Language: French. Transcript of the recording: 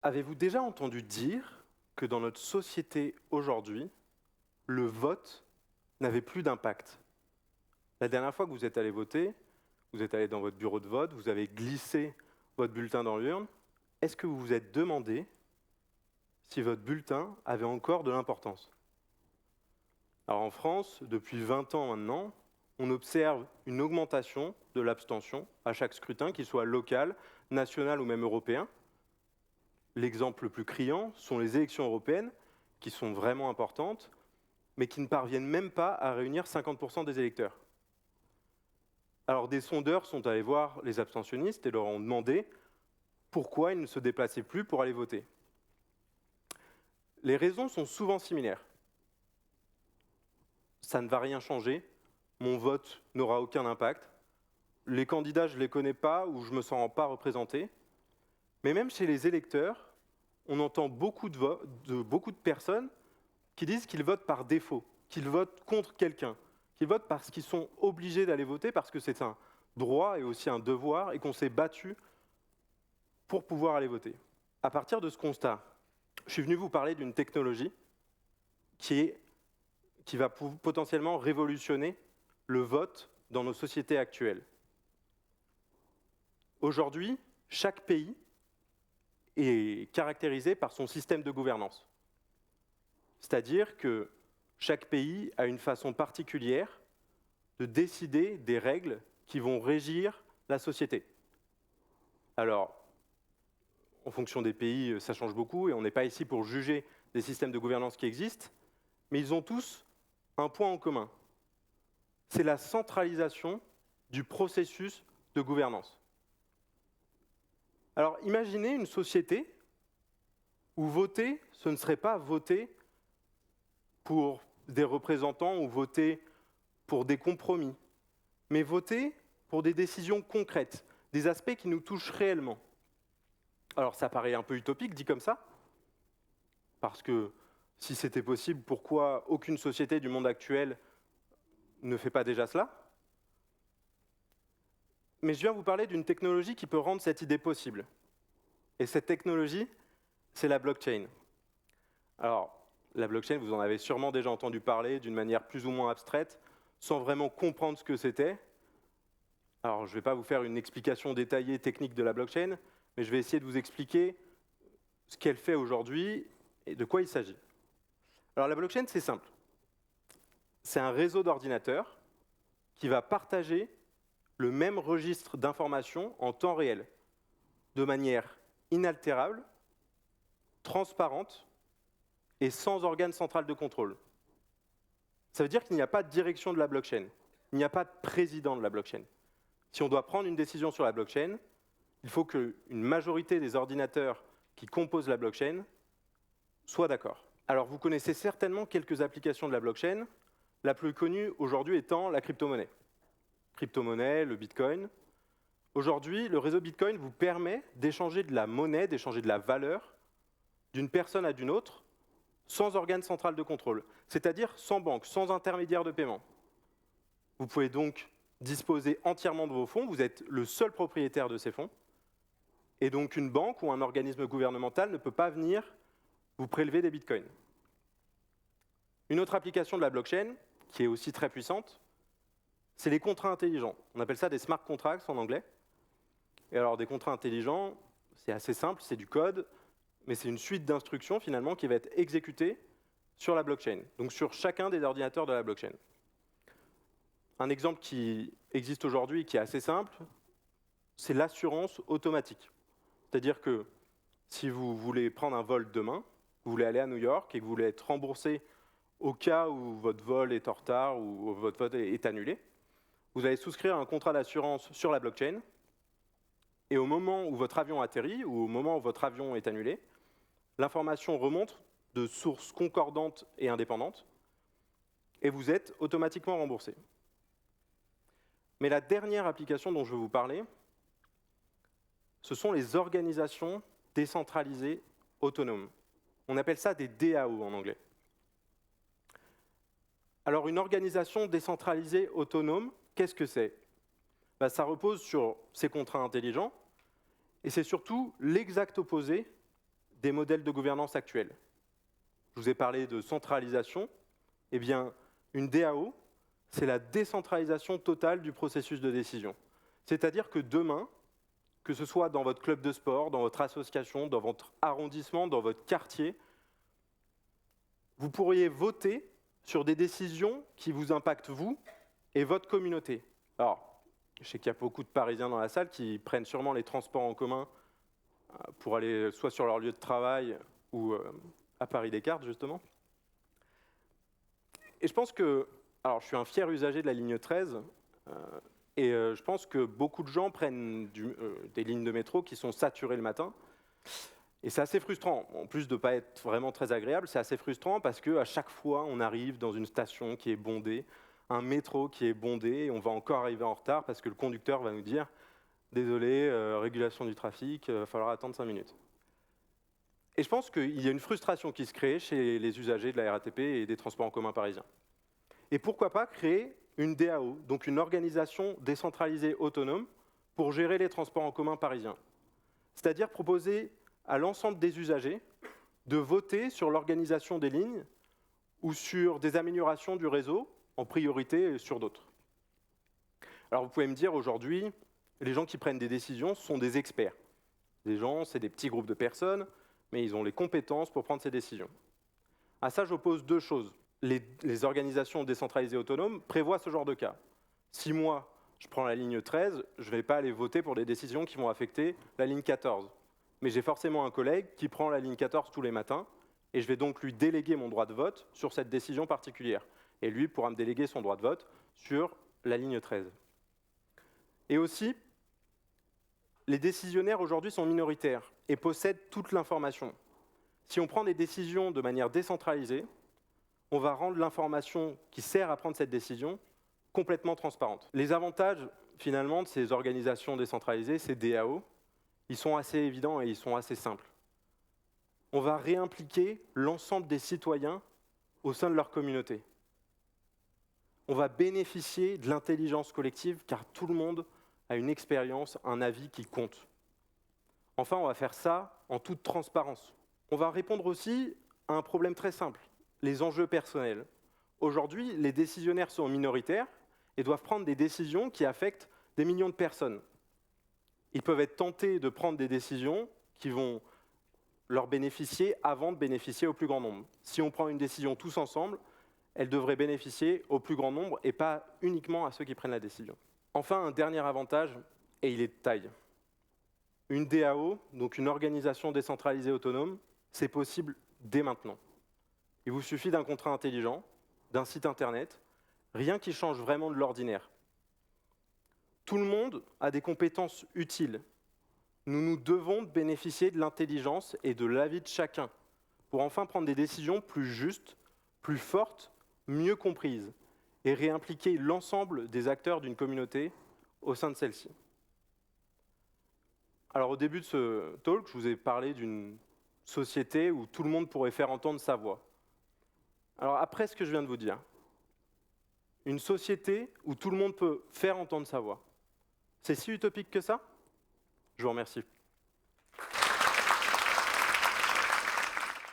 Avez-vous déjà entendu dire que dans notre société aujourd'hui, le vote n'avait plus d'impact? La dernière fois que vous êtes allé voter, vous êtes allé dans votre bureau de vote, vous avez glissé votre bulletin dans l'urne. Est-ce que vous vous êtes demandé si votre bulletin avait encore de l'importance? Alors en France, depuis 20 ans maintenant, on observe une augmentation de l'abstention à chaque scrutin, qu'il soit local, national ou même européen. L'exemple le plus criant sont les élections européennes, qui sont vraiment importantes, mais qui ne parviennent même pas à réunir 50% des électeurs. Alors des sondeurs sont allés voir les abstentionnistes et leur ont demandé pourquoi ils ne se déplaçaient plus pour aller voter. Les raisons sont souvent similaires. Ça ne va rien changer, mon vote n'aura aucun impact, les candidats je ne les connais pas ou je ne me sens pas représenté. Mais même chez les électeurs, on entend beaucoup de personnes qui disent qu'ils votent par défaut, qu'ils votent contre quelqu'un, qu'ils votent parce qu'ils sont obligés d'aller voter, parce que c'est un droit et aussi un devoir, et qu'on s'est battu pour pouvoir aller voter. À partir de ce constat, je suis venu vous parler d'une technologie qui va potentiellement révolutionner le vote dans nos sociétés actuelles. Aujourd'hui, chaque pays est caractérisé par son système de gouvernance. C'est-à-dire que chaque pays a une façon particulière de décider des règles qui vont régir la société. Alors, en fonction des pays, ça change beaucoup, et on n'est pas ici pour juger des systèmes de gouvernance qui existent, mais ils ont tous un point en commun. C'est la centralisation du processus de gouvernance. Alors, imaginez une société où voter, ce ne serait pas voter pour des représentants ou voter pour des compromis, mais voter pour des décisions concrètes, des aspects qui nous touchent réellement. Alors ça paraît un peu utopique dit comme ça, parce que si c'était possible, pourquoi aucune société du monde actuel ne fait pas déjà cela? Mais je viens vous parler d'une technologie qui peut rendre cette idée possible. Et cette technologie, c'est la blockchain. Alors, la blockchain, vous en avez sûrement déjà entendu parler d'une manière plus ou moins abstraite, sans vraiment comprendre ce que c'était. Alors, je ne vais pas vous faire une explication détaillée technique de la blockchain, mais je vais essayer de vous expliquer ce qu'elle fait aujourd'hui et de quoi il s'agit. Alors, la blockchain, c'est simple. C'est un réseau d'ordinateurs qui va partager le même registre d'informations en temps réel, de manière inaltérable, transparente et sans organe central de contrôle. Ça veut dire qu'il n'y a pas de direction de la blockchain, il n'y a pas de président de la blockchain. Si on doit prendre une décision sur la blockchain, il faut qu'une majorité des ordinateurs qui composent la blockchain soient d'accord. Alors vous connaissez certainement quelques applications de la blockchain, la plus connue aujourd'hui étant la crypto-monnaie. Crypto-monnaie, le Bitcoin. Aujourd'hui, le réseau Bitcoin vous permet d'échanger de la monnaie, d'échanger de la valeur d'une personne à d'une autre, sans organe central de contrôle, c'est-à-dire sans banque, sans intermédiaire de paiement. Vous pouvez donc disposer entièrement de vos fonds, vous êtes le seul propriétaire de ces fonds, et donc une banque ou un organisme gouvernemental ne peut pas venir vous prélever des bitcoins. Une autre application de la blockchain, qui est aussi très puissante, c'est les contrats intelligents. On appelle ça des smart contracts en anglais. Et alors des contrats intelligents, c'est assez simple, c'est du code, mais c'est une suite d'instructions finalement qui va être exécutée sur la blockchain, donc sur chacun des ordinateurs de la blockchain. Un exemple qui existe aujourd'hui, qui est assez simple, c'est l'assurance automatique. C'est-à-dire que si vous voulez prendre un vol demain, vous voulez aller à New York et que vous voulez être remboursé au cas où votre vol est en retard ou votre vol est annulé, vous allez souscrire un contrat d'assurance sur la blockchain, et au moment où votre avion atterrit ou au moment où votre avion est annulé, l'information remonte de sources concordantes et indépendantes, et vous êtes automatiquement remboursé. Mais la dernière application dont je veux vous parler, ce sont les organisations décentralisées autonomes. On appelle ça des DAO en anglais. Alors une organisation décentralisée autonome, qu'est-ce que c'est? Ça repose sur ces contrats intelligents, et c'est surtout l'exact opposé des modèles de gouvernance actuels. Je vous ai parlé de centralisation. Eh bien, une DAO, c'est la décentralisation totale du processus de décision. C'est-à-dire que demain, que ce soit dans votre club de sport, dans votre association, dans votre arrondissement, dans votre quartier, vous pourriez voter sur des décisions qui vous impactent vous et votre communauté. Alors, je sais qu'il y a beaucoup de Parisiens dans la salle qui prennent sûrement les transports en commun pour aller soit sur leur lieu de travail ou à Paris-Descartes, justement. Et je pense que, alors je suis un fier usager de la ligne 13, et je pense que beaucoup de gens prennent des lignes de métro qui sont saturées le matin. Et c'est assez frustrant. En plus de ne pas être vraiment très agréable, c'est assez frustrant parce qu'à chaque fois, on arrive dans une station qui est bondée, un métro qui est bondé, et on va encore arriver en retard parce que le conducteur va nous dire « Désolé, régulation du trafic, il va falloir attendre 5 minutes ». Et je pense qu'il y a une frustration qui se crée chez les usagers de la RATP et des transports en commun parisiens. Et pourquoi pas créer une DAO, donc une organisation décentralisée autonome, pour gérer les transports en commun parisiens. C'est-à-dire proposer à l'ensemble des usagers de voter sur l'organisation des lignes ou sur des améliorations du réseau, en priorité sur d'autres. Alors vous pouvez me dire, aujourd'hui, les gens qui prennent des décisions sont des experts. Les gens, c'est des petits groupes de personnes, mais ils ont les compétences pour prendre ces décisions. À ça, j'oppose deux choses. Les organisations décentralisées autonomes prévoient ce genre de cas. Si moi, je prends la ligne 13, je ne vais pas aller voter pour des décisions qui vont affecter la ligne 14. Mais j'ai forcément un collègue qui prend la ligne 14 tous les matins, et je vais donc lui déléguer mon droit de vote sur cette décision particulière. Et lui pourra me déléguer son droit de vote sur la ligne 13. Et aussi, les décisionnaires aujourd'hui sont minoritaires et possèdent toute l'information. Si on prend des décisions de manière décentralisée, on va rendre l'information qui sert à prendre cette décision complètement transparente. Les avantages, finalement, de ces organisations décentralisées, ces DAO, ils sont assez évidents et ils sont assez simples. On va réimpliquer l'ensemble des citoyens au sein de leur communauté. On va bénéficier de l'intelligence collective car tout le monde a une expérience, un avis qui compte. Enfin, on va faire ça en toute transparence. On va répondre aussi à un problème très simple, les enjeux personnels. Aujourd'hui, les décisionnaires sont minoritaires et doivent prendre des décisions qui affectent des millions de personnes. Ils peuvent être tentés de prendre des décisions qui vont leur bénéficier avant de bénéficier au plus grand nombre. Si on prend une décision tous ensemble, elle devrait bénéficier au plus grand nombre et pas uniquement à ceux qui prennent la décision. Enfin, un dernier avantage, et il est de taille. Une DAO, donc une organisation décentralisée autonome, c'est possible dès maintenant. Il vous suffit d'un contrat intelligent, d'un site internet, rien qui change vraiment de l'ordinaire. Tout le monde a des compétences utiles. Nous nous devons de bénéficier de l'intelligence et de l'avis de chacun pour enfin prendre des décisions plus justes, plus fortes, mieux comprises et réimpliquer l'ensemble des acteurs d'une communauté au sein de celle-ci. Alors au début de ce talk, je vous ai parlé d'une société où tout le monde pourrait faire entendre sa voix. Alors après ce que je viens de vous dire, une société où tout le monde peut faire entendre sa voix, c'est si utopique que ça ? Je vous remercie.